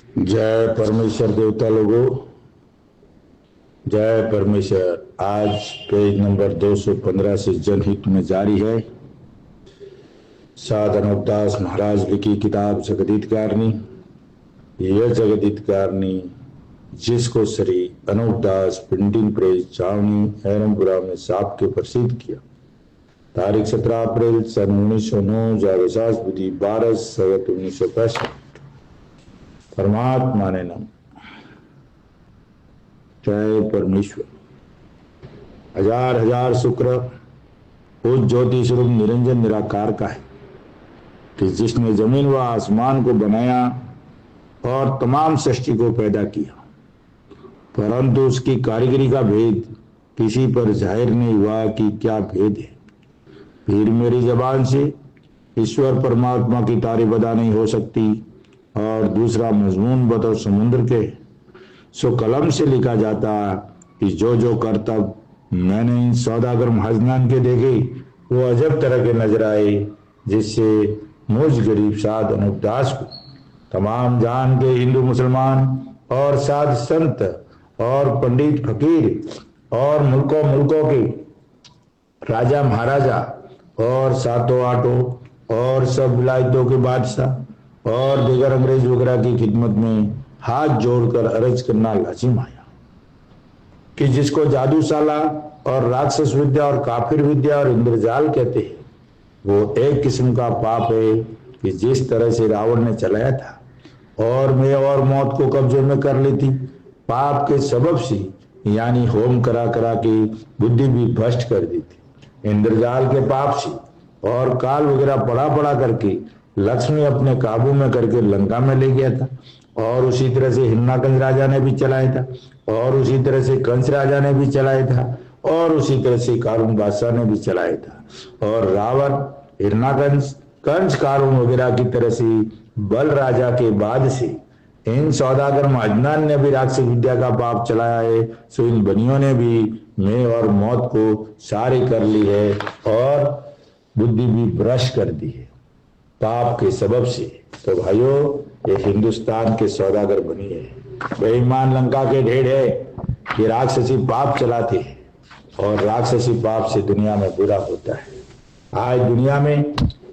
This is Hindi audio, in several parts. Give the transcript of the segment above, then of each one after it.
जय परमेश्वर देवता लोगों, जय परमेश्वर। आज पेज नंबर 215 से जनहित में जारी है साध अनूपदास महाराज लिखी किताब जगदीतकारणी। यह जगदीतकारणी जिसको श्री अनूपदास प्रिंटिंग प्रेस छावनी हैरमपुरा में साप के प्रसिद्ध किया। तारीख 17 अप्रैल सन 1909 जावेसास विधि 12 संवत 1965। परमात्मा ने नम। जय परमेश्वर। हजार हजार शुक्र उस ज्योति स्वरूप निरंजन निराकार का है कि जिसने जमीन व आसमान को बनाया और तमाम सृष्टि को पैदा किया, परंतु उसकी कारीगरी का भेद किसी पर जाहिर नहीं हुआ कि क्या भेद है। फिर मेरी जबान से ईश्वर परमात्मा की तारीफ अदा नहीं हो सकती और दूसरा मजमून बतौर समुद्र के सो कलम से लिखा जाता कि जो जो करतब मैंने इन सौदागर महाजनान के देखे वो अजब तरह के नजर आए, जिससे मुझ गरीब साध अनूपदास को तमाम जान के हिंदू मुसलमान और साध संत और पंडित फकीर और मुल्कों मुल्कों के राजा महाराजा और सातों आठों और सब विलायतों के बादशाह और दीगर अंग्रेज वगैरह की खिदमत में हाथ जोड़कर अर्ज करना लाजिम आया कि जिसको जादूशाला और राक्षस विद्या और काफिर विद्या और इंद्रजाल कहते हैं, वो एक किस्म का पाप है कि जिस तरह से रावण ने चलाया था और मैं और मौत को कब्जे में कर ली थी, पाप के सबब से यानी होम करा करा के बुद्धि भी भ्रष्ट कर दी थी। इंद्रजाल के पाप से और काल वगैरह पड़ा पड़ा करके लक्ष्मी अपने काबू में करके लंका में ले गया था, और उसी तरह से हिरणाकंस राजा ने भी चलाया था, और उसी तरह से कंस राजा ने भी चलाया था, और उसी तरह से कारून बादशाह ने भी चलाया था। और रावण हिरणाकंस कंस कारून वगैरह की तरह से बल राजा के बाद से इन सौदागर महाजनान ने भी राक्षस विद्या का पाप चलाया है। सो इन बनियों ने भी मैं और मौत को सारी कर ली है और बुद्धि भी भ्रष्ट कर दी है पाप के सबब से। तो भाइयों, ये हिंदुस्तान के सौदागर बनी है, बेईमान लंका के ढेर है कि राक्षसी पाप चलाते हैं और राक्षसी पाप से दुनिया में बुरा होता है। आज दुनिया में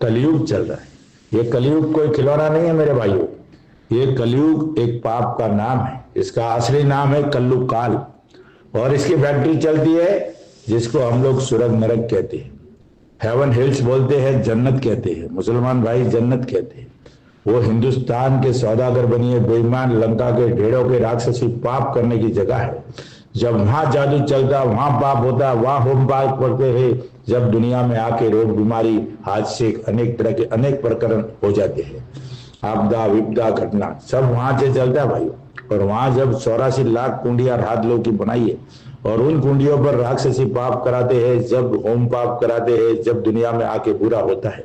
कलयुग चल रहा है। ये कलयुग कोई खिलौना नहीं है मेरे भाइयों, ये कलयुग एक पाप का नाम है। इसका असली नाम है कल्लू काल, और इसकी फैक्ट्री चलती है जिसको हम लोग स्वर्ग नरक कहते हैं, हेवन हिल्स बोलते हैं, जन्नत कहते हैं, मुसलमान भाई जन्नत कहते हैं। वो हिंदुस्तान के सौदागर बनिए बेईमान लंका के ढेरों के राक्षसी पाप करने की जगह है। जब वहां जादू चलता वहां पाप होता, वहां होम पाप करते हैं। जब दुनिया में आके रोग बीमारी हादसे अनेक तरह के अनेक प्रकरण हो जाते हैं, आपदा विपदा घटना सब वहां से चलता है भाई। और वहां जब 84 लाख कुंडिया रात लोग की बनाई है और उन कुंडियों पर राक्षसी पाप कराते हैं, जब होम पाप कराते हैं, जब दुनिया में आके बुरा होता है,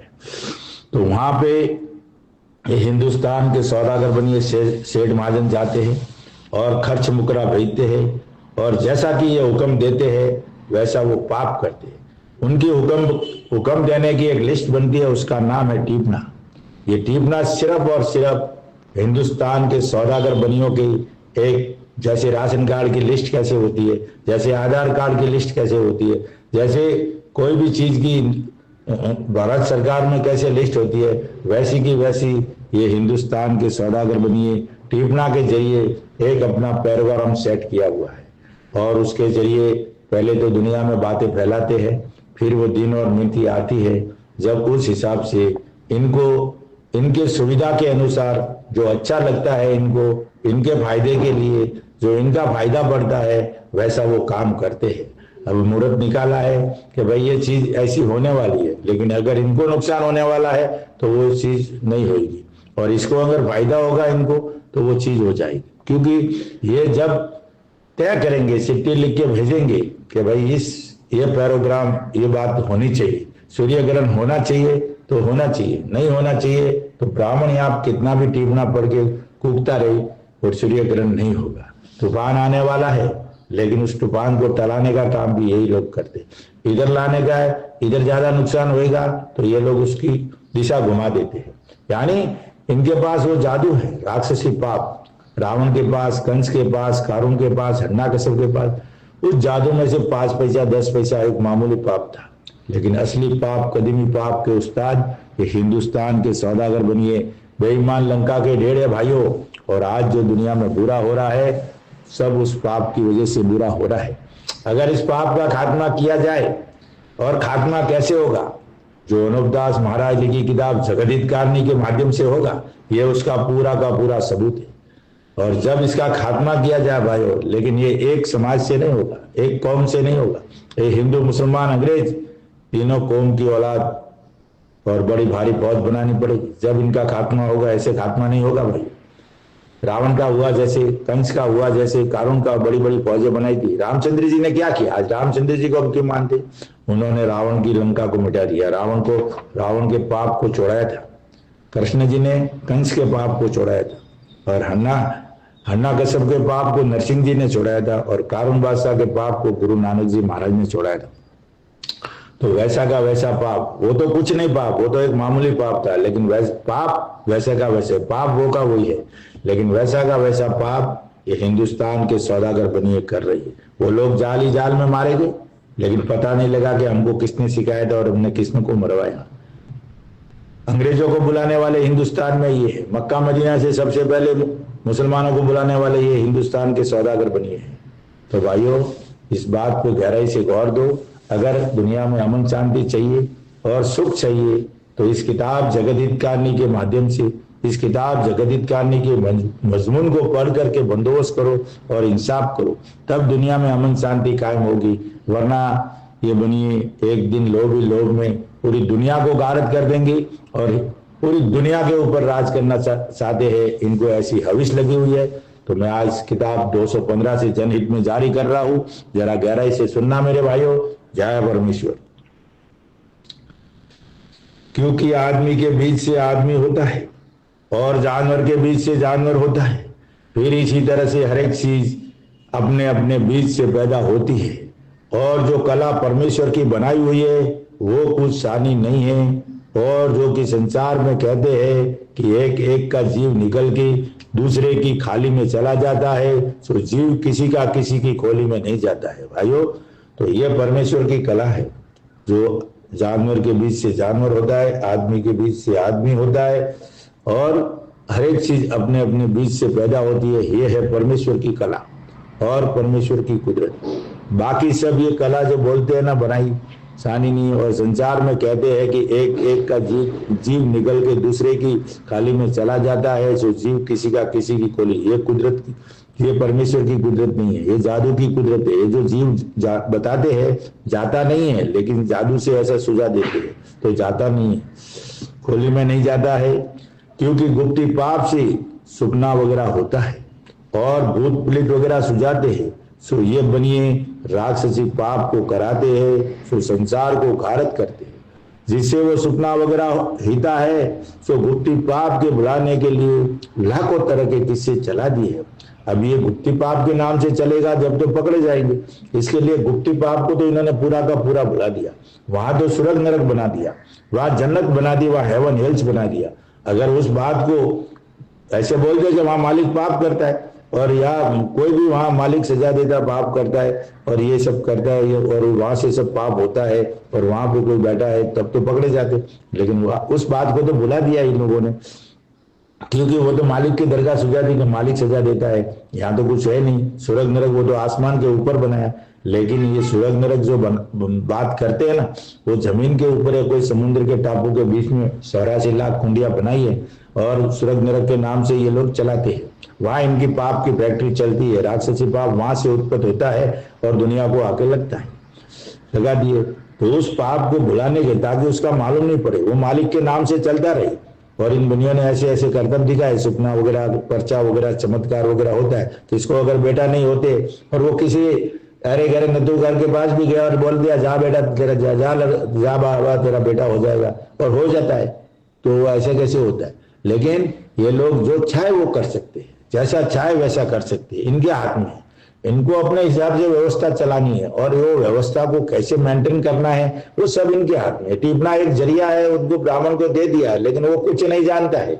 तो वहां पे हिंदुस्तान के सौदागर बनिए सेठ महाजन जाते हैं और खर्च मुकरा भेजते हैं, और जैसा कि ये हुक्म देते हैं वैसा वो पाप करते हैं। उनकी हुक्म देने की एक लिस्ट बनती है, उसका नाम है टीपना। ये टीपना सिर्फ और सिर्फ हिंदुस्तान के सौदागर बनियों की एक, जैसे राशन कार्ड की लिस्ट कैसे होती है, जैसे आधार कार्ड की लिस्ट कैसे होती है, जैसे कोई भी चीज की भारत सरकार में कैसे लिस्ट होती है, वैसी की वैसी ये हिंदुस्तान के सौदागर बनिए टीपना के जरिए एक अपना पैरोग्राम सेट किया हुआ है, और उसके जरिए पहले तो दुनिया में बातें फैलाते हैं, फिर वो दिन और मिनती आती है जब उस हिसाब से इनको इनके सुविधा के अनुसार जो अच्छा लगता है, इनको इनके फायदे के लिए जो इनका फायदा बढ़ता है वैसा वो काम करते हैं। अब मुहूर्त निकाला है कि भाई ये चीज ऐसी होने वाली है, लेकिन अगर इनको नुकसान होने वाला है तो वो चीज नहीं होगी, और इसको अगर फायदा होगा इनको तो वो चीज हो जाएगी। क्योंकि ये जब तय करेंगे, चिट्ठी लिख के भेजेंगे कि भाई ये पैरोग्राम ये बात होनी चाहिए, सूर्य ग्रहण होना चाहिए तो होना चाहिए, नहीं होना चाहिए तो ब्राह्मण यहाँ कितना भी टीपना पड़ के कूकता रहे और सूर्य ग्रहण नहीं होगा। तूफान आने वाला है, लेकिन उस तूफान को टलाने का काम भी यही लोग करते। इधर लाने का है, इधर ज्यादा नुकसान होएगा तो ये लोग उसकी दिशा घुमा देते हैं। यानी इनके पास वो जादू है, राक्षसी पाप। रावण के पास, कंस के पास, कारून के पास, हिरण्यकश्यप के पास, उस जादू में से 5 पैसा 10 पैसा एक मामूली पाप था। लेकिन असली पाप, कदीमी पाप के उस्ताद ये हिंदुस्तान के सौदागर बनिए, बेईमान लंका के ढेर है भाइयों। और आज जो दुनिया में बुरा हो रहा है सब उस पाप की वजह से बुरा हो रहा है। अगर इस पाप का खात्मा किया जाए, और खात्मा कैसे होगा, जो अनुपदास महाराज लिखी किताब जगदितकारणी के माध्यम से होगा, ये उसका पूरा का पूरा सबूत है। और जब इसका खात्मा किया जाए भाइयों, लेकिन ये एक समाज से नहीं होगा, एक कौम से नहीं होगा, ये हिंदू, मुसलमान, अंग्रेज तीनों कौम की औलाद और बड़ी भारी फौज बनानी पड़ेगी। जब इनका खात्मा होगा, ऐसे खात्मा नहीं होगा भाई। रावण का हुआ जैसे, कंस का हुआ जैसे, कारून का बड़ी बड़ी फौजें बनाई थी। रामचंद्र जी ने क्या किया? आज रामचंद्र जी को हम क्यों मानते? उन्होंने रावण की लंका को मिटा दिया, रावण के पाप को छोड़ाया था। कृष्ण जी ने कंस के पाप को छोड़ाया था, और हिरण्यकश्यप के पाप को नरसिंह जी ने छोड़ाया था, और कारून बादशाह के पाप को गुरु नानक जी महाराज ने छोड़ाया था। तो वैसा का वैसा पाप, वो तो कुछ नहीं पाप, वो तो एक मामूली पाप था। लेकिन पाप वैसे का वैसे, पाप वो का वही है। लेकिन वैसा का वैसा पाप ये हिंदुस्तान के सौदागर बनिए कर रही है। वो लोग जाल ही जाल में मारे गए, लेकिन पता नहीं लगा कि हमको किसने सिखाया था और हमने किसने को मरवाया। अंग्रेजों को बुलाने वाले हिंदुस्तान में ये है, मक्का मदीना से सबसे पहले मुसलमानों को बुलाने वाले ये हिंदुस्तान के सौदागर बनिए हैं। तो भाइयों, इस बात पे गहराई से गौर दो। अगर दुनिया में अमन शांति चाहिए और सुख चाहिए तो इस किताब जगदितकारणी के माध्यम से, इस किताब जगदितकारणी के मजमून को पढ़ करके बंदोबस्त करो और इंसाफ करो, तब दुनिया में अमन शांति कायम होगी। वरना ये बनिए एक दिन लोभ ही लोभ में पूरी दुनिया को गारद कर देंगे और पूरी दुनिया के ऊपर राज करना चाहते हैं। इनको ऐसी हविस लगी हुई है। तो मैं आज किताब 215 से जनहित में जारी कर रहा हूं, जरा गहराई से सुनना मेरे भाइयों। जय परमेश्वर। क्योंकि आदमी के बीच से आदमी होता है और जानवर के बीच से जानवर होता है, फिर इसी तरह से हर एक चीज अपने अपने बीच से पैदा होती है। और जो कला परमेश्वर की बनाई हुई है वो कुछ सानी नहीं है। और जो कि संसार में कहते हैं कि एक एक का जीव निकल के दूसरे की खाली में चला जाता है, तो जीव किसी का किसी की खोली में नहीं जाता है भाइयों। तो ये परमेश्वर की कला है। जो जानवर के बीच से जानवर होता है, आदमी के बीच से आदमी होता है, और हर एक चीज अपने अपने बीच से पैदा होती है। ये है परमेश्वर की कला और परमेश्वर की कुदरत। बाकी सब ये कला जो बोलते हैं ना, बनाई सानी नहीं। और संसार में कहते हैं कि एक एक का जीव निकल के दूसरे की खाली में चला जाता है, जो जीव किसी का किसी की खोली। ये कुदरत की, ये परमेश्वर की कुदरत नहीं है, ये जादू की कुदरत है। ये जो जीव बताते हैं जाता नहीं है, लेकिन जादू से ऐसा सुझा देते हैं तो जाता नहीं है, खोली में नहीं जाता है। क्योंकि गुप्ती पाप से सुपना वगैरह होता है और भूत प्रेत वगैरह सुझाते हैं। सो ये बनिए राक्षसी पाप को कराते हैं, सो संसार को घारत करते हैं, जिससे वो सुपना वगैरह हिता है। सो गुप्ती पाप के बुलाने के लिए लाखों तरह के किस्से चला दिए। अब ये गुप्ती पाप के नाम से चलेगा जब तो पकड़े जाएंगे। इसके लिए गुप्ती पाप को तो इन्होंने पूरा का पूरा बुला दिया। वहां तो स्वर्ग नरक बना दिया, वहां जन्नत बना दी, वहां हेवन हेल्स बना दिया। अगर उस बात को ऐसे बोल दे कि वहां मालिक पाप करता है, और या कोई भी वहां मालिक सजा देता पाप करता है और ये सब करता है, और वहां से सब पाप होता है और वहां पे कोई बैठा है, तब तो पकड़े जाते। लेकिन उस बात को तो भुला दिया इन लोगों ने, क्योंकि वो तो मालिक की दरगाह सुझा दी कि मालिक सजा देता है। यहाँ तो कुछ है नहीं। स्वर्ग नरक वो तो आसमान के ऊपर बनाया, लेकिन ये स्वर्ग नरक जो बात करते हैं ना, वो जमीन के ऊपर है। कोई समुद्र के टापू के बीच में 84 लाख कुंडियां बनाई है और स्वर्ग नरक के नाम से ये लोग चलाते हैं। वहां इनकी पाप की फैक्ट्री चलती है। राक्षसी पाप वहां से उत्पन्न होता है और दुनिया को आके लगता है, लगा दिए। तो उस पाप को भुलाने के, ताकि उसका मालूम नहीं पड़े, वो मालिक के नाम से चलता रहे। और इन दुनिया ने ऐसे ऐसे करतब दिखाए, सुपना वगैरह, पर्चा वगैरह, चमत्कार वगैरह होता है। तो इसको अगर बेटा नहीं होते और वो किसी अरे गहरे नद्दू घर के पास भी गया और बोल दिया जा बेटा तेरा जा बाबा तेरा बेटा हो जाएगा, और हो जाता है, तो ऐसे कैसे होता है। लेकिन ये लोग जो चाहे वो कर सकते हैं, जैसा चाहे वैसा कर सकते हैं। इनके हाथ में, इनको अपने हिसाब से व्यवस्था चलानी है, और वो व्यवस्था को कैसे मेंटेन करना है वो सब इनके हाथ में। टिपना एक जरिया है, उनको ब्राह्मण को दे दिया है, लेकिन वो कुछ नहीं जानता है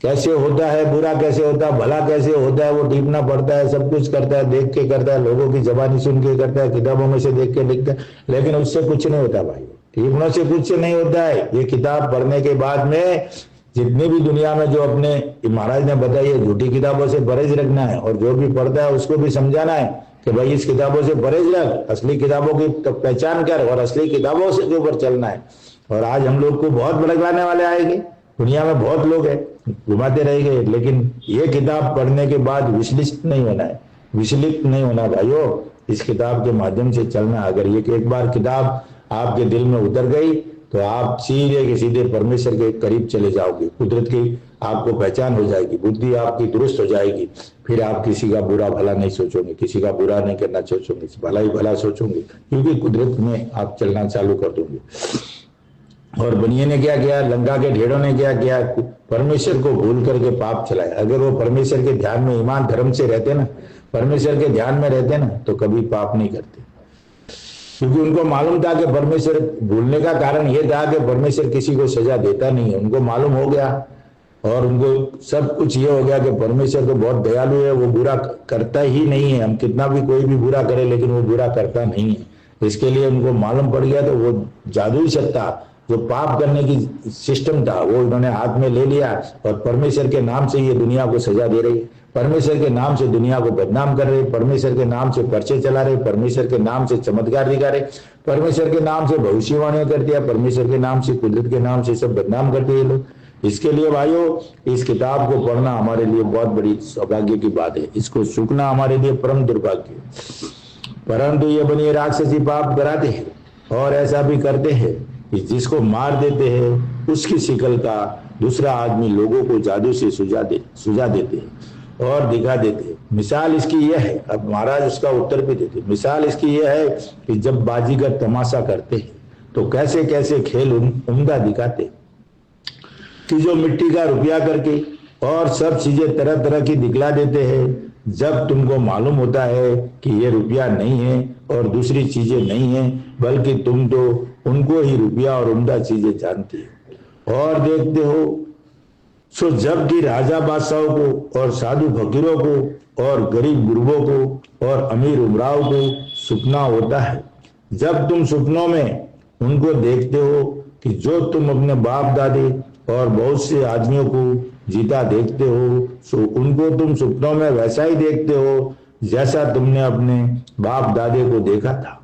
कैसे होता है, बुरा कैसे होता है, भला कैसे होता है, वो टीपना पड़ता है, सब कुछ करता है, देख के करता है, लोगों की जबानी सुन के करता है, किताबों में से देख के लिखता है, लेकिन उससे कुछ नहीं होता भाई, टीपनों से कुछ नहीं होता है। ये किताब पढ़ने के बाद में जितनी भी दुनिया में जो अपने महाराज ने बताई है, झूठी किताबों से परहेज रखना है, और जो भी पढ़ता है उसको भी समझाना है कि भाई इस किताबों से परहेज रख, असली किताबों की तो पहचान कर और असली किताबों से के ऊपर चलना है। और आज हम लोग को बहुत भड़काने वाले आएंगे, दुनिया में बहुत लोग हैं, घुमाते रहेंगे, लेकिन ये किताब पढ़ने के बाद विचलित नहीं होना है, विचलित नहीं होना भाइयों। इस किताब के माध्यम से चलना। अगर ये एक बार किताब आपके दिल में उतर गई तो आप सीधे के सीधे परमेश्वर के करीब चले जाओगे, कुदरत की आपको पहचान हो जाएगी, बुद्धि आपकी दुरुस्त हो जाएगी, फिर आप किसी का बुरा भला नहीं सोचोगे, किसी का बुरा नहीं करना सोचोगे, भला ही भला सोचोगे, क्योंकि कुदरत में आप चलना चालू कर दोगे। और बनिए ने क्या किया, लंका के ढेड़ों ने क्या किया, परमेश्वर को भूल करके पाप चलाए। अगर वो परमेश्वर के ध्यान में ईमान धर्म से रहते ना, परमेश्वर के ध्यान में रहते ना, तो कभी पाप नहीं करते, क्योंकि उनको मालूम था कि परमेश्वर, भूलने का कारण यह था कि परमेश्वर किसी को सजा देता नहीं है, उनको मालूम हो गया, और उनको सब कुछ ये हो गया कि परमेश्वर तो बहुत दयालु है, वो बुरा करता ही नहीं है, हम कितना भी कोई भी बुरा करे लेकिन वो बुरा करता नहीं है। इसके लिए उनको मालूम पड़ गया, तो वो जादुई सत्ता जो पाप करने की सिस्टम था वो उन्होंने हाथ में ले लिया, और परमेश्वर के नाम से ये दुनिया को सजा दे रही है, परमेश्वर के नाम से दुनिया को बदनाम कर रहे, परमेश्वर के नाम से पर्चे चला रहे, परमेश्वर के नाम से चमत्कार दिखा रहे, परमेश्वर के नाम से भविष्यवाणियां कर दिया, परमेश्वर के नाम से, कुदरत के नाम से सब बदनाम करते हैं लोग। इसके लिए भाइयों, इस किताब को पढ़ना हमारे लिए बहुत बड़ी सौभाग्य की बात है, इसको सूखना हमारे लिए परम दुर्भाग्य। परंतु ये बनिए राक्षसी पाप कराते हैं और ऐसा भी करते हैं कि जिसको मार देते हैं उसकी शिकल का दूसरा आदमी लोगों को जादू से सुझा देते हैं और दिखा देते हैं। मिसाल इसकी यह है, अब महाराज उसका उत्तर भी देते, मिसाल इसकी यह है कि जब बाजीगर तमाशा करते हैं तो कैसे कैसे खेल उम्दा दिखाते, कि जो मिट्टी का रुपया करके और सब चीजें तरह तरह की दिखला देते हैं। जब तुमको मालूम होता है कि ये रुपया नहीं है और दूसरी चीजें नहीं है, बल्कि तुम तो उनको ही रुपया और उम्दा चीजें जानते हो और देखते हो। सो जबकि राजा बादशाहों को और साधु फकीरों को और गरीब गुरबों को और अमीर उमराव को सपना होता है, जब तुम सपनों में उनको देखते हो कि जो तुम अपने बाप दादे और बहुत से आदमियों को जीता देखते हो, सो उनको तुम सपनों में वैसा ही देखते हो जैसा तुमने अपने बाप दादे को देखा था,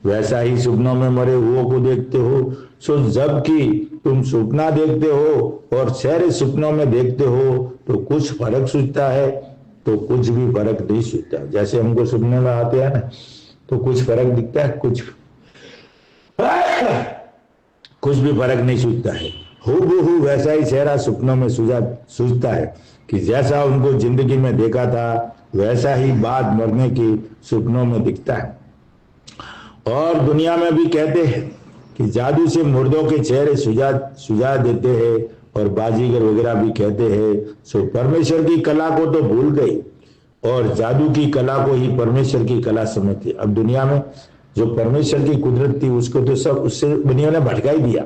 वैसा ही सपनों में मरे हुओं को देखते हो। सो जबकि तुम सपना देखते हो और चेहरे सपनों में देखते हो तो कुछ फर्क सूझता है, तो कुछ भी फर्क नहीं सूझता। जैसे हमको सपने में आते हैं ना, तो कुछ फर्क दिखता है, कुछ भी फर्क नहीं सूझता है। हूबहू वैसा ही चेहरा सपनों में सूझता है कि जैसा उनको जिंदगी में देखा था वैसा ही बाद मरने की सपनों में दिखता है। और दुनिया में भी कहते हैं कि जादू से मुर्दों के चेहरे सुझा देते हैं, और बाजीगर वगैरह भी कहते हैं। सो परमेश्वर की कला को तो भूल गई और जादू की कला को ही परमेश्वर की कला समझते। अब दुनिया में जो परमेश्वर की कुदरत थी उसको तो सब उससे दुनिया ने भटका ही दिया,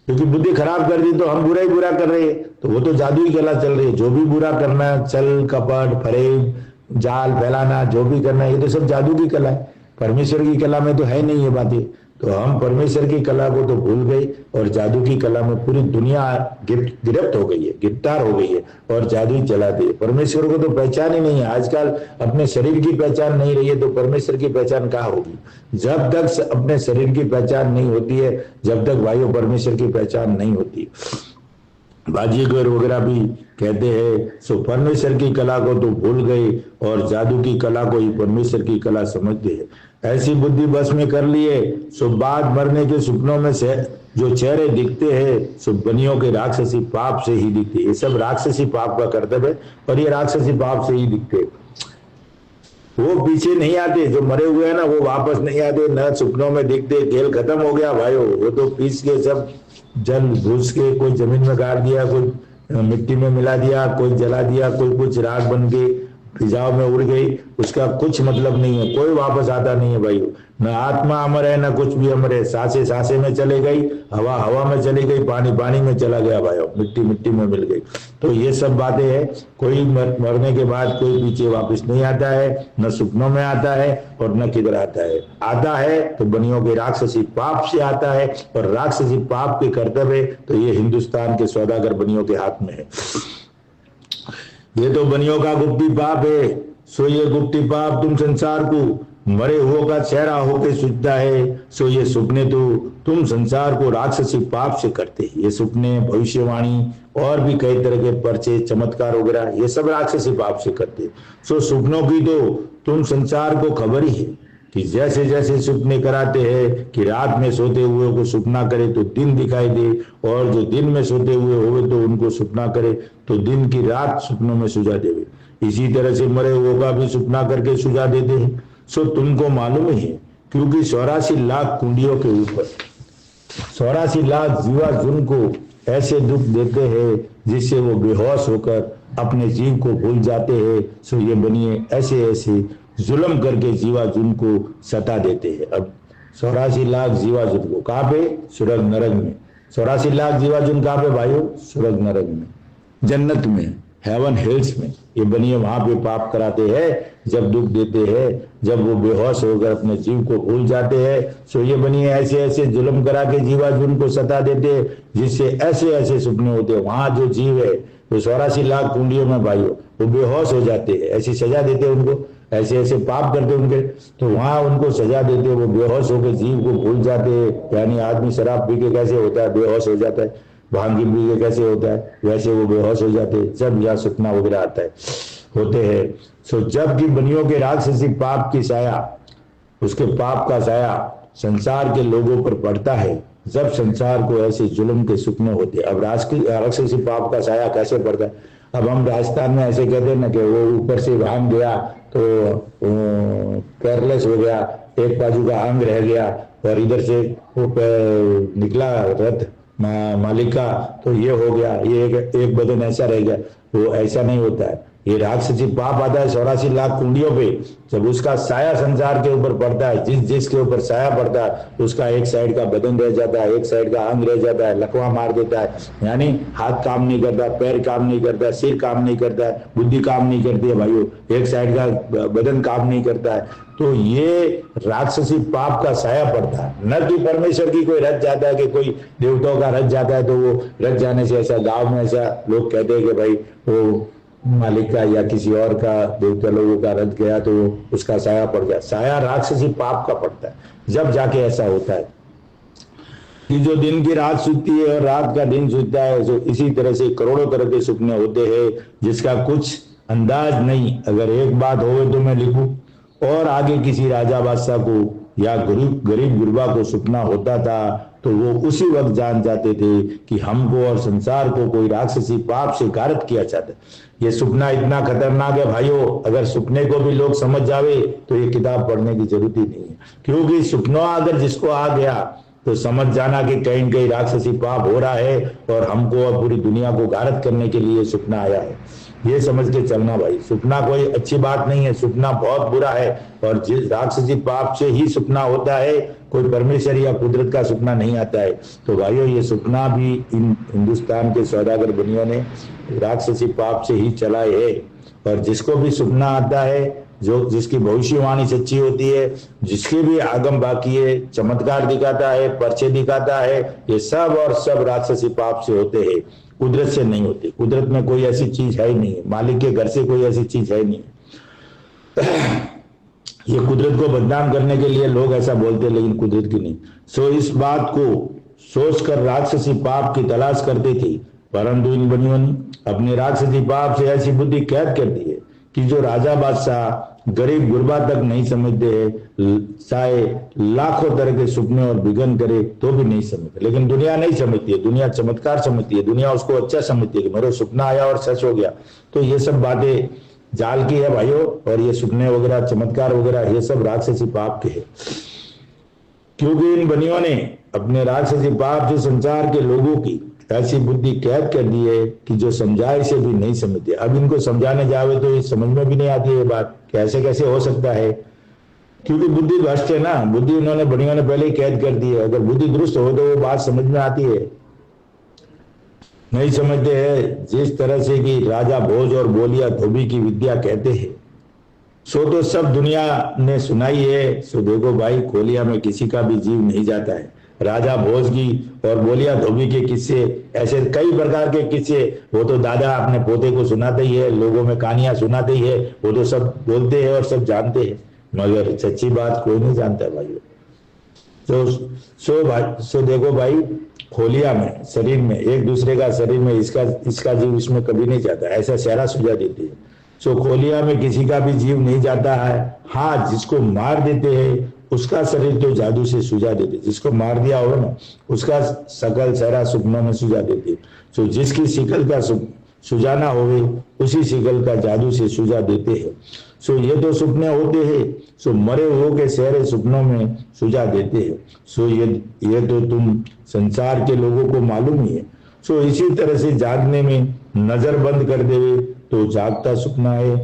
क्योंकि बुद्धि खराब कर दी तो हम बुरा ही बुरा कर रहे हैं, तो वो तो जादू की कला चल रही है। जो भी बुरा करना, छल कपट फरेब जाल फैलाना, जो भी करना, ये तो सब जादू की कला है, परमेश्वर की कला में तो है नहीं ये बातें। तो हम परमेश्वर की कला को तो भूल गए और जादू की कला में पूरी दुनिया गिरफ्त हो गई है, गिरफ्तार हो गई है और जादू चलाती है। परमेश्वर को तो पहचान ही नहीं है। आजकल अपने शरीर की पहचान नहीं रही है तो परमेश्वर की पहचान कहाँ होगी? जब तक अपने शरीर की पहचान नहीं होती है, जब तक भाइयों परमेश्वर की पहचान नहीं होती। बाजीगर वगैरह भी कहते हैं सो परमेश्वर की कला को तो भूल गए और जादू की कला को ही परमेश्वर की कला समझते हैं। ऐसी बुद्धि बस में कर लिए सो बाद मरने के सपनों में से जो चेहरे दिखते हैं सो बनियों के राक्षसी पाप से ही दिखते। ये सब राक्षसी पाप का कर्तव्य है और ये राक्षसी पाप से ही दिखते। वो पीछे नहीं आते, जो मरे हुए हैं ना वो वापस नहीं आते, न सपनों में दिखते। खेल खत्म हो गया भाइयों, वो तो पीस के सब जल घुस के कोई जमीन में गाड़ दिया, कोई मिट्टी में मिला दिया, कोई जला दिया, कोई कुछ राख बन के फिजाओं में उड़ गई, उसका कुछ मतलब नहीं है, कोई वापस आता नहीं है भाई। न आत्मा अमर है, न कुछ भी अमर है। सांसें सांसें में चले गई, हवा हवा में चली गई, पानी पानी में चला गया भाई, मिट्टी मिट्टी में मिल गई। तो ये सब बातें हैं। कोई मरने के बाद कोई पीछे वापस नहीं आता है, न सपनों में आता है और न किधर आता है तो बनियों के राक्षसी पाप से आता है, और राक्षसी पाप के कर्तव्य तो ये हिंदुस्तान के सौदागर बनियों के हाथ में है। ये तो बनियों का गुप्ती पाप है। सो ये गुप्ती पाप तुम संसार को मरे हुओं का चेहरा होके सुझता है। सो ये सपने तो तुम संसार को राक्षसी पाप से करते। ये सपने, भविष्यवाणी और भी कई तरह के पर्चे, चमत्कार वगैरह, ये सब राक्षसी पाप से करते। सो सपनों की तो तुम संसार को खबर ही है कि जैसे जैसे सपने कराते हैं कि रात में सोते हुए को सपना करे तो दिन दिखाई दे, और जो दिन में सोते हुए हो तो उनको सपना करे तो दिन की रात सपनों में सुझा देवे। इसी तरह से मरे हुए का भी सपना करके सुझा देते हैं। सो तुमको मालूम ही है, क्योंकि 84 लाख कुंडियों के ऊपर 84 लाख जीवा जुन को ऐसे दुख देते हैं जिससे वो बेहोश होकर अपने जीव को भूल जाते हैं। सो ये बनिए ऐसे ऐसे जुल्म करके जीवा जुन को सता देते हैं। अब 84 लाख जीवा जुन को कहाँ पे? स्वर्ग नरक में। 84 लाख जीवा जुन कहाँ पे भाइयों? स्वर्ग नरक में, जन्नत में, हेवन हिल्स में। ये बनिए वहां पे पाप कराते हैं, जब दुख देते हैं, जब वो बेहोश होकर अपने जीव को भूल जाते हैं। सो ये बनिए ऐसे ऐसे जुल्म करा के जीवा जुन को सता देते हैं, जिससे ऐसे ऐसे सपने होते हैं। वहां जो जीव है वो 84 लाख कुंडियों में भाइयों वो बेहोश हो जाते हैं, ऐसी सजा देते उनको, ऐसे ऐसे पाप करते उनके, तो वहां उनको सजा देते, वो बेहोश होकर जीव को भूल जाते हैं। यानी आदमी शराब पी के कैसे होता है, बेहोश हो जाता है, भांग पी के कैसे होता है, वैसे वो बेहोश हो जाते हैं जब यहाँ सपना वगैरह आता है, होते हैं। सो जब की बनियों के राक्षसी पाप की साया, उसके पाप का साया संसार के लोगों पर पड़ता है, जब संसार को ऐसे जुल्म के सपने होते। अब राक्षसी पाप का साया कैसे पड़ता है? अब हम राजस्थान में ऐसे कहते हैं ना कि वो ऊपर से भाग गया तो केयरलेस हो गया, एक बाजू का अंग रह गया, और इधर से वो निकला रथ मालिक का, तो ये हो गया, ये एक बदन ऐसा रह गया। वो ऐसा नहीं होता है। ये राक्षसी पाप आता है 84 लाख कुंडियों पे, जब उसका साया संसार के ऊपर पड़ता है, जिसके ऊपर साया पड़ता है उसका एक साइड का बदन रह जाता है, एक साइड का अंग रह जाता है, लकवा मार देता है, यानी हाथ काम नहीं करता, पैर काम नहीं करता, सिर काम नहीं करता है, बुद्धि काम नहीं करती है भाइयों, एक साइड का बदन काम नहीं करता है। तो ये राक्षसी पाप का साया पड़ता है। न कि परमेश्वर की कोई रथ जाता है कि कोई देवताओं का रथ जाता है, तो वो रथ जाने से ऐसा गांव में ऐसा लोग कहते हैं कि भाई वो मालिक का या किसी और का, देवता लोगों का रथ गया तो उसका साया पड़ गया। साया राक्षसी पाप का पड़ता है, जब जाके ऐसा होता है कि जो दिन की रात सूझती है और रात का दिन सूझता है। जो इसी तरह से करोड़ों तरह के सपने होते हैं जिसका कुछ अंदाज नहीं। अगर एक बात हो तो मैं लिखूं, और आगे किसी राजा बादशाह को या गरीब गुरबा को सपना होता था तो वो उसी वक्त जान जाते थे कि हमको और संसार को कोई राक्षसी पाप से गारत किया चाहता है। ये सपना इतना खतरनाक है भाइयों, अगर सपने को भी लोग समझ जावे तो ये किताब पढ़ने की जरूरत ही नहीं है, क्योंकि सपना अगर जिसको आ गया तो समझ जाना कि कहीं न कहीं राक्षसी पाप हो रहा है और हमको और पूरी दुनिया को गारत करने के लिए सपना आया है। ये समझ के चलना भाई, सपना कोई अच्छी बात नहीं है, सपना बहुत बुरा है, और जिस राक्षसी पाप से ही सपना होता है, कोई परमेश्वर या कुदरत का सपना नहीं आता है। तो भाइयों ये सपना भी इन हिंदुस्तान के सौदागर बनियों ने राक्षसी पाप से ही चलाए है। और जिसको भी सपना आता है, जो जिसकी भविष्यवाणी सच्ची होती है, जिसके भी आगम बाकी है, चमत्कार दिखाता है, पर्चे दिखाता है, ये सब और सब राक्षसी पाप से होते हैं, कुदरत से नहीं होती। कुदरत में कोई ऐसी चीज है ही नहीं, मालिक के घर से कोई ऐसी चीज है ही नहीं। ये कुदरत को बदनाम करने के लिए लोग ऐसा बोलते हैं, लेकिन कुदरत की नहीं। सो इस बात को सोचकर राक्षसी पाप की तलाश करते थे, परंतु इन बनियों ने अपने राक्षसी पाप से ऐसी बुद्धि कैद कर दी है कि जो राजा बादशाह गरीब गुरबा तक नहीं समझते हैं, चाहे लाखों तरह के सपने और विघन करे तो भी नहीं समझते। लेकिन दुनिया नहीं समझती है, दुनिया चमत्कार समझती है, दुनिया उसको अच्छा समझती है कि मेरा सपना आया और सच हो गया। तो ये सब बातें जाल की है भाइयों, और ये सपने वगैरह चमत्कार वगैरह ये सब राक्षसी पाप के है, क्योंकि इन बनियों ने अपने राक्षसी पाप से संसार के लोगों की ऐसी बुद्धि कैद कर दी है कि जो समझाए से भी नहीं समझते। अब इनको समझाने जावे तो ये समझ में भी नहीं आती है ये बात, कैसे कैसे हो सकता है, क्योंकि बुद्धि भ्रष्ट है ना। बुद्धि उन्होंने बड़ियों ने पहले ही कैद कर दी है। अगर बुद्धि दुरुस्त हो तो वो बात समझ में आती है, नहीं समझते हैं। जिस तरह से कि राजा भोज और बोलिया धोबी की विद्या कहते हैं, सो तो सब दुनिया ने सुनाई है। सो देखो भाई, खोलिया में किसी का भी जीव नहीं जाता है। राजा भोज की और बोलिया धोबी के किस्से, ऐसे कई प्रकार के किस्से, वो तो दादा अपने पोते को सुनाते ही है, लोगों में कहानियां सुनाते ही है, वो तो सब बोलते हैं और सब जानते हैं, मगर सच्ची बात कोई नहीं जानता भाई। सो देखो भाई, खोलिया में शरीर में एक दूसरे का शरीर में इसका जीव इसमें कभी नहीं जाता, ऐसा सहरा सुझा देती है। सो खोलिया में किसी का भी जीव नहीं जाता है। हाँ, जिसको मार देते हैं उसका शरीर तो जादू से सुझा देते, जिसको मार दिया हो ना उसका सकल सहरा सुपनों में सुझा देते। सो जिसकी शिकल का सुझाना होवे उसी शिकल का जादू से सुझा देते हैं। सो ये तो सपने होते हैं, सो मरे हुओं के सहरे सपनों में सुझा देते हैं। सो ये तो तुम संसार के लोगों को मालूम ही है। सो इसी तरह से जागने में नजर बंद कर देवे तो जागता सपना है,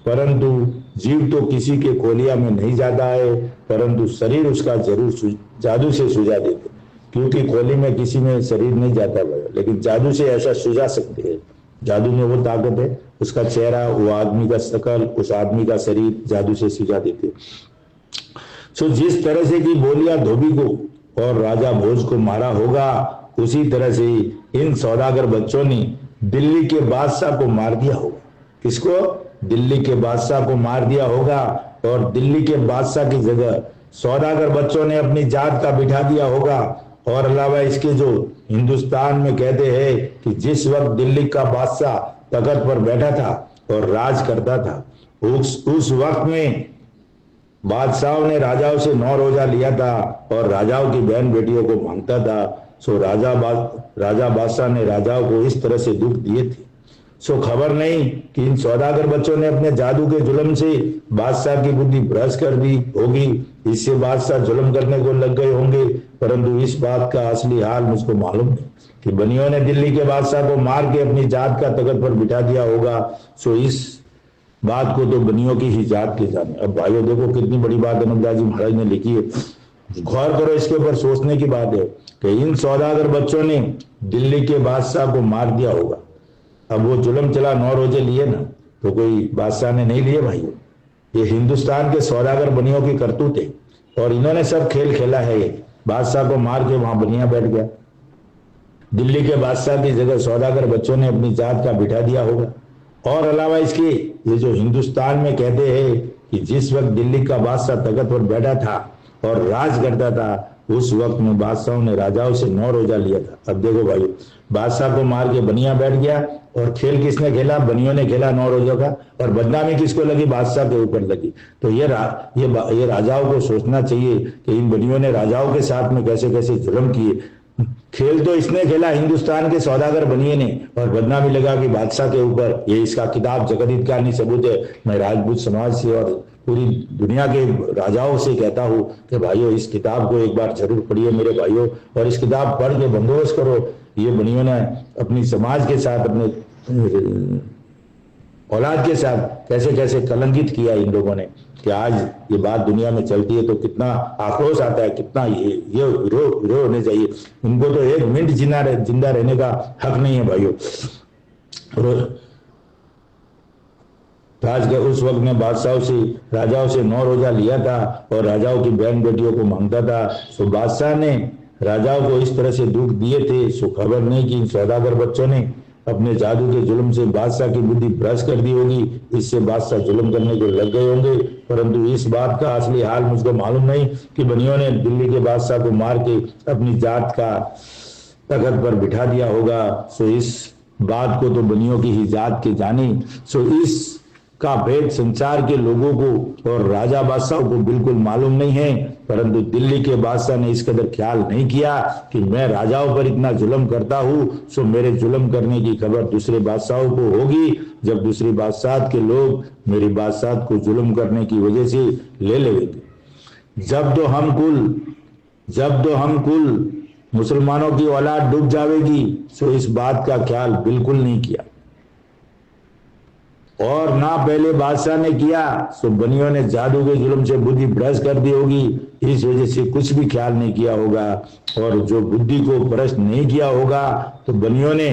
परंतु जीव तो किसी के खोलिया में नहीं जाता है, परंतु शरीर उसका जरूर जादू से सुझा देते, क्योंकि खोली में किसी में शरीर नहीं जाता भाई, लेकिन जादू से ऐसा सुझा सकते हैं। जादू में वो ताकत है, उसका चेहरा, वो आदमी का शकल, उस आदमी का शरीर जादू से सुझा देते। सो जिस तरह से कि बोलिया धोबी को और राजा भोज को मारा होगा, उसी तरह से इन सौदागर बच्चों ने दिल्ली के बादशाह को मार दिया होगा। किसको? दिल्ली के बादशाह को मार दिया होगा। और दिल्ली के बादशाह की जगह सौदागर बच्चों ने अपनी जात का बिठा दिया होगा। और अलावा इसके जो हिंदुस्तान में कहते हैं कि जिस वक्त दिल्ली का बादशाह तख्त पर बैठा था और राज करता था, उस वक्त में बादशाहों ने राजाओं से 9 रोजा लिया था और राजाओं की बहन बेटियों को मांगता था। सो राजा बादशाह ने राजाओं को इस तरह से दुख दिए थे। सो खबर नहीं कि इन सौदागर बच्चों ने अपने जादू के जुल्म से बादशाह की बुद्धि भ्रष्ट कर दी होगी, इससे बादशाह जुल्म करने को लग गए होंगे। परंतु इस बात का असली हाल मुझको मालूम नहीं कि बनियों ने दिल्ली के बादशाह को मार के अपनी जात का तख्त पर बिठा दिया होगा। सो इस बात को तो बनियों की ही जात के जाने। अब भाइयों देखो कितनी बड़ी बात अनंतदास जी महाराज ने लिखी है, गौर करो, इसके ऊपर सोचने की बात है कि इन सौदागर बच्चों ने दिल्ली के बादशाह को मार दिया होगा। अब वो जुल्म चला, 9 रोजे लिए ना, तो कोई बादशाह ने नहीं लिए भाइयों, ये हिंदुस्तान के सौदागर बनियों की करतूत है। और इन्होंने सब खेल खेला है। बादशाह को मार के वहां बनिया बैठ गया, दिल्ली के बादशाह की जगह सौदागर बच्चों ने अपनी जात का बिठा दिया होगा। और अलावा इसके ये जो हिंदुस्तान में कहते हैं कि जिस वक्त दिल्ली का बादशाह तख्त पर बैठा था और राज करता था, उस वक्त में बादशाहों ने राजाओं से 9 रोजा लिया था। अब देखो भाई, बादशाह को मार के बनिया बैठ गया और खेल किसने खेला? बनियों ने खेला 9 रोजों का। और बदनामी किसको लगी? बादशाह के ऊपर लगी। तो ये राजाओं को सोचना चाहिए कि इन बनियों ने राजाओं के साथ में कैसे कैसे जुल्म किए। खेल तो इसने खेला, हिंदुस्तान के सौदागर बनिए ने, और बदनामी लगा कि बादशाह के ऊपर। ये इसका किताब जगदीत का नहीं सबूत है। मैं राजपूत समाज से और पूरी दुनिया के राजाओं से कहता हूं कि भाइयों इस किताब को एक बार जरूर पढ़िए मेरे भाइयों, और इस किताब पढ़ के बंदोबस्त करो। ये बनियों ने अपनी समाज के साथ, अपने औलाद के साथ कैसे कैसे कलंकित किया इन लोगों ने, कि आज ये बात दुनिया में चलती है तो कितना आक्रोश आता है, कितना ये रो होने चाहिए। उनको तो 1 मिनट जिंदा रहने का हक नहीं है भाइयों। राज के उस वक्त में बादशाहों से, राजाओं से 9 रोजा लिया था और राजाओं की बहन बेटियों को मांगता था। सो बादशाह ने राजाओं को इस तरह से दुख दिए थे। सो खबर नहीं कि इन सौदागर बच्चों ने अपने जादू के जुल्म से बादशाह की बुद्धि भ्रष्ट कर दी होगी, इससे बादशाह जुल्म करने को लग गए होंगे। परंतु इस बात का असली हाल मुझको मालूम नहीं कि बनियों ने दिल्ली के बादशाह को मार के अपनी जात का तख्त पर बिठा दिया होगा। सो इस बात को तो बनियों की ही जात के जाने। सो इस का भेद संसार के लोगों को और राजा बादशाहों को बिल्कुल मालूम नहीं है। परंतु दिल्ली के बादशाह ने इस कदर ख्याल नहीं किया कि मैं राजाओं पर इतना जुल्म करता हूं, सो मेरे जुल्म करने की खबर दूसरे बादशाहों को होगी। जब दूसरी बादशाह के लोग मेरी बादशाह को जुल्म करने की वजह से ले लेंगे। जब तो हम कुल मुसलमानों की औलाद डूब जाएगी, सो इस बात का ख्याल बिल्कुल नहीं किया। और ना पहले बादशाह ने किया, सो बनियों ने जादू के जुल्म से बुद्धि भ्रष्ट कर दी होगी, इस वजह से कुछ भी ख्याल नहीं किया होगा। और जो बुद्धि को भ्रष्ट नहीं किया होगा तो बनियों ने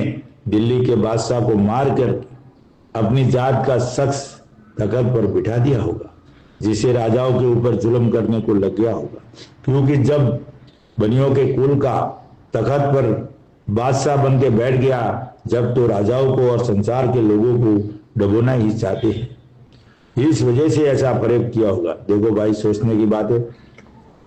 दिल्ली के बादशाह को मारकर अपनी जात का शख्स तख्त पर बिठा दिया होगा, जिसे राजाओं के ऊपर जुल्म करने को लग गया होगा। क्योंकि जब बनियों के कुल का तख्त पर बादशाह बन के बैठ गया, जब तो राजाओं को और संसार के लोगों को डबोना ही चाहते हैं। इस वजह से ऐसा फरेब किया होगा। देखो भाई, सोचने की बात है।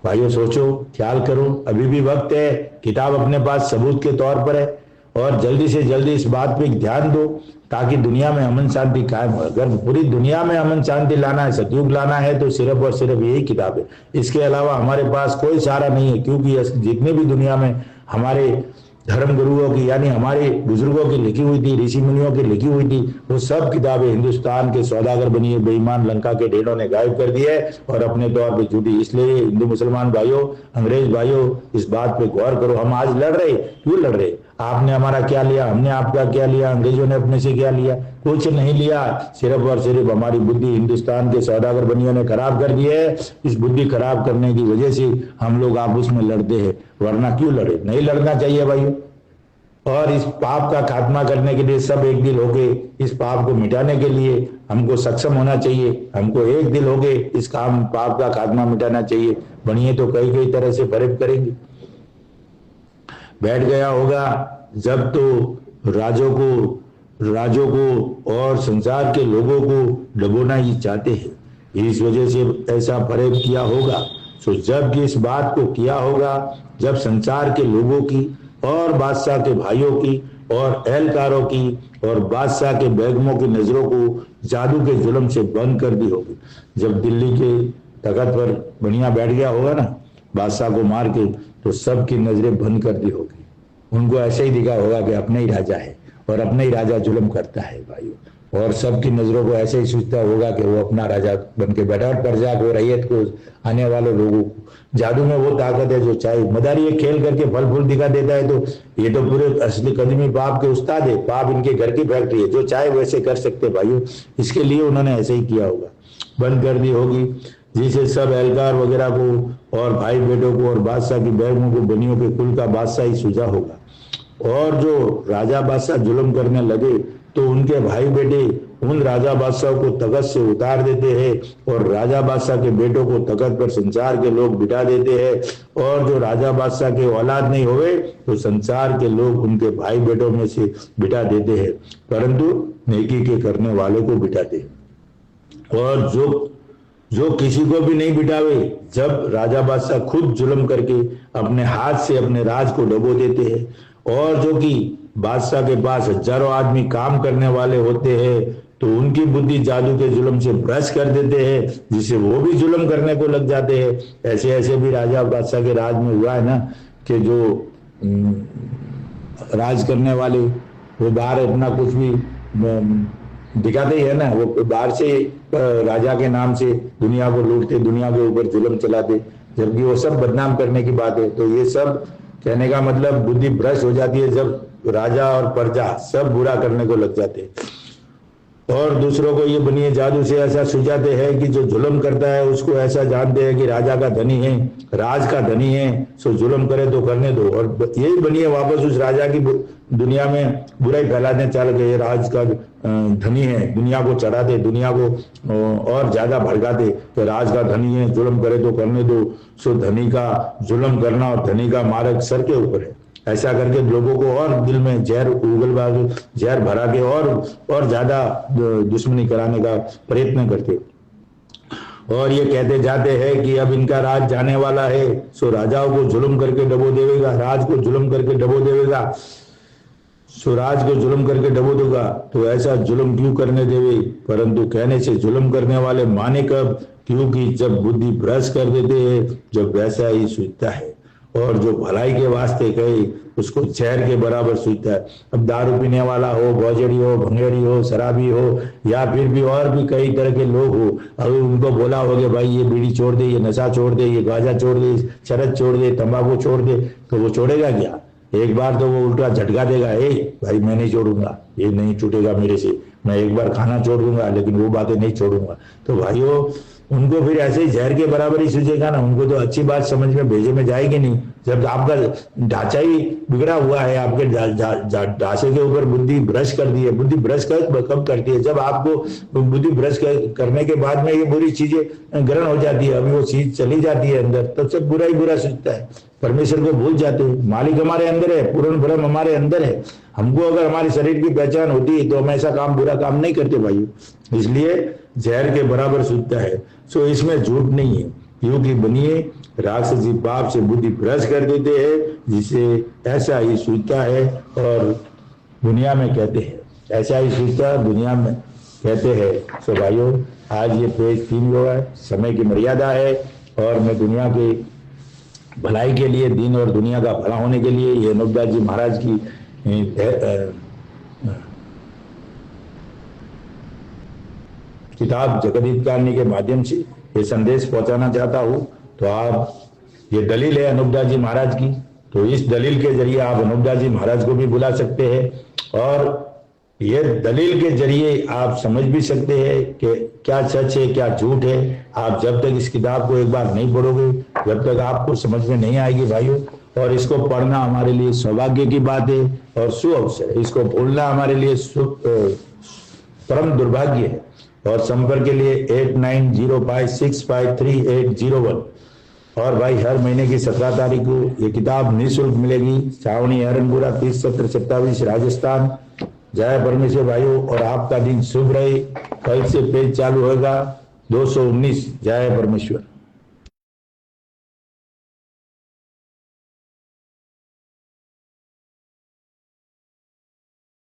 भाइयों सोचो, ख्याल करो, अभी भी वक्त है, किताब अपने पास सबूत के तौर पर है, और जल्दी से जल्दी इस बात पे ध्यान दो ताकि दुनिया में अमन शांति कायम हो। अगर पूरी दुनिया में अमन शांति लाना है, सतयुग लाना है, तो सिर्फ और सिर्फ यही किताब है। इसके अलावा हमारे पास कोई सहारा नहीं है, क्योंकि जितने भी दुनिया में हमारे धर्म गुरुओं की यानी हमारे बुजुर्गों की लिखी हुई थी, ऋषि मुनियों की लिखी हुई थी, वो सब किताबें हिंदुस्तान के सौदागर बनी बेईमान लंका के ढेरों ने गायब कर दी है और अपने तौर पे झूठी। इसलिए हिंदू मुसलमान भाइयों, अंग्रेज भाइयों, इस बात पे गौर करो। हम आज लड़ रहे, क्यों लड़ रहे? आपने हमारा क्या लिया, हमने आपका क्या लिया, अंग्रेजों ने अपने से क्या लिया? कुछ नहीं लिया। सिर्फ और सिर्फ हमारी बुद्धि हिंदुस्तान के सौदागर बनियों ने खराब कर दी है। इस बुद्धि खराब करने की वजह से हम लोग आपस में लड़ते हैं, वरना क्यों लड़े? नहीं लड़ना चाहिए भाइयों। और इस पाप का खात्मा करने के लिए सब एक दिल होके, इस पाप को मिटाने के लिए हमको सक्षम होना चाहिए। हमको एक दिल होके इस काम पाप का खात्मा मिटाना चाहिए। बनिए तो कई कई तरह से फरेब करेंगे। बैठ गया होगा जब तो राजों को और संसार के लोगों को डबोना ही चाहते हैं, इस वजह से ऐसा फरेब किया होगा। तो जब इस बात को किया होगा, जब संसार के लोगों की और बादशाह के भाइयों की और एहलकारों की और बादशाह के बेगमों की नजरों को जादू के जुल्म से बंद कर दी होगी। जब दिल्ली के तख्त पर बनिया बैठ गया होगा ना बादशाह को मार के, तो सबकी नजरें बंद कर दी होगी। उनको ऐसे ही दिखा होगा कि अपने ही राजा है और अपने ही राजा जुल्म करता है भाइयों, और सबकी नजरों को ऐसे ही सोचता होगा कि वो अपना राजा बन के बैठा। और प्रजा को, रैयत को, आने वाले लोगों को जादू में वो ताकत है जो चाहे मदारी खेल करके फल फूल दिखा देता है। तो ये तो पूरे असली कदमी पाप के उस्ताद है। पाप इनके घर की फैक्ट्री है, जो चाहे वैसे कर सकते भाइयों। इसके लिए उन्होंने ऐसे ही किया होगा, बंद कर दी होगी, जिसे सब एहलकार वगैरह को और भाई बेटों को और बादशाह की बेगमों को बनियों के कुल का बादशाह ही सूझा होगा। और जो राजा बादशाह जुल्म करने लगे तो उनके भाई बेटे उन राजा बादशाह को तख्त से उतार देते हैं और राजा बादशाह के बेटों को तख्त पर संसार के लोग बिठा देते हैं। और जो राजा बादशाह के औलाद नहीं हुए तो संसार के लोग उनके भाई बेटों में से बिठा देते हैं, परंतु नेकी के करने वाले को बिठाते हैं। और जो किसी को भी नहीं बिठावे, जब राजा बादशाह खुद जुल्म करके अपने हाथ से अपने राज को डबो देते हैं, और जो कि बादशाह के पास हजारों आदमी काम करने वाले होते हैं, तो उनकी बुद्धि जादू के जुल्म से भ्रष्ट कर देते हैं, जिससे वो भी जुल्म करने को लग जाते हैं। ऐसे ऐसे भी राजा बादशाह के राज में हुआ है ना, कि जो राज करने वाले वो बाहर अपना कुछ भी दिखाते ही है ना, वो बाहर से राजा के नाम से दुनिया को लूटते, दुनिया के ऊपर जुल्म चलाते, जबकि वो सब बदनाम करने की बात है। तो ये सब कहने का मतलब बुद्धि भ्रष्ट हो जाती है जब राजा और प्रजा सब बुरा करने को लग जाते हैं। और दूसरों को ये बनिए जादू से ऐसा सुझाते हैं कि जो जुल्म करता है उसको ऐसा जानते हैं कि राजा का धनी है, राज का धनी है, सो जुल्म करे तो करने दो। और यही बनिए वापस उस राजा की दुनिया में बुराई फैलाने चल गए, राज का धनी है, दुनिया को चढ़ाते, दुनिया को और ज्यादा भड़काते कि राज का धनी है, जुल्म करे तो करने दो। सो धनी का जुल्म करना और धनी का मार्ग सर के ऊपर है। ऐसा करके लोगों को और दिल में जहर भरा के और ज्यादा दुश्मनी कराने का प्रयत्न करते, और ये कहते जाते हैं कि अब इनका राज जाने वाला है, सो राजाओं को जुल्म करके डबो देगा, राज को जुल्म करके डबो देगा, सो राज को जुल्म करके डबो देगा। तो ऐसा जुल्म क्यों करने देवे, परंतु कहने से जुल्म करने वाले माने कब, क्योंकि जब बुद्धि भ्रष्ट कर देते हैं, जब वैसा ही सूझता है। और जो भलाई के वास्ते कहे उसको जहर के बराबर सूझता है। अब दारू पीने वाला हो, भौजड़ी हो, भंगेड़ी हो, शराबी हो, या फिर भी और भी कई तरह के लोग हो, अगर उनको बोला हो कि भाई ये बीड़ी छोड़ दे, ये नशा छोड़ दे, ये गांजा छोड़ दे, चरस छोड़ दे, तंबाकू छोड़ दे, तो वो छोड़ेगा क्या? एक बार तो वो उल्टा झटका देगा, भाई मैं नहीं छोड़ूंगा, ये नहीं छूटेगा मेरे से, मैं एक बार खाना छोड़ दूंगा लेकिन वो बातें नहीं छोड़ूंगा। तो भाइयों, उनको फिर ऐसे ही जहर के बराबर ही सूझेगा ना, उनको तो अच्छी बात समझ में भेजे में जाएगी नहीं। जब आपका ढांचा ही बिगड़ा हुआ है, आपके ढांचे के ऊपर बुद्धि भ्रष्ट कर दी है। बुद्धि भ्रष्ट कब करती है? जब आपको बुद्धि भ्रष्ट करने के बाद में ये बुरी चीजें ग्रहण हो जाती है, अभी वो चीज चली जाती है अंदर, तब सब बुरा ही बुरा सूझता है, परमेश्वर को भूल जाते हैं। मालिक हमारे अंदर है, पूर्ण ब्रह्म हमारे अंदर है। हमको अगर हमारे शरीर की पहचान होती है तो हम ऐसा काम, बुरा काम नहीं करते भाइयों। इसलिए जहर के बराबर सूझता है। सो इसमें झूठ नहीं है, क्योंकि बनिए राक्षसी पाप से बुद्धि भ्रष्ट कर देते हैं, जिसे ऐसा ही सूझता है और दुनिया में कहते हैं, ऐसा ही सूझता दुनिया में कहते हैं। सो भाइयों, आज ये पेज 3 हुआ है, समय की मर्यादा है, और मैं दुनिया की भलाई के लिए, दिन और दुनिया का भला होने के लिए ये अनूपदास जी महाराज की किताब जगदीप कारणी के माध्यम से ये संदेश पहुंचाना चाहता हूं। तो आप, ये दलील है अनूपदास जी महाराज की, तो इस दलील के जरिए आप अनूपदास जी महाराज को भी बुला सकते हैं, और ये दलील के जरिए आप समझ भी सकते हैं कि क्या सच है क्या झूठ है। आप जब तक इस किताब को एक बार नहीं पढ़ोगे, जब तक आपको समझ में नहीं आएगी भाइयों। और इसको पढ़ना हमारे लिए सौभाग्य की बात है और सुअवसर है, इसको भूलना हमारे लिए परम दुर्भाग्य है। और संपर्क के लिए 8905653801। और भाई, हर महीने की 17 तारीख को ये किताब निःशुल्क मिलेगी, छावनी हरनपुरा 307027 राजस्थान। जय परमेश्वर भाइयों, और आपका दिन शुभ रहे। कल से पेज चालू होगा 219। जय परमेश्वर।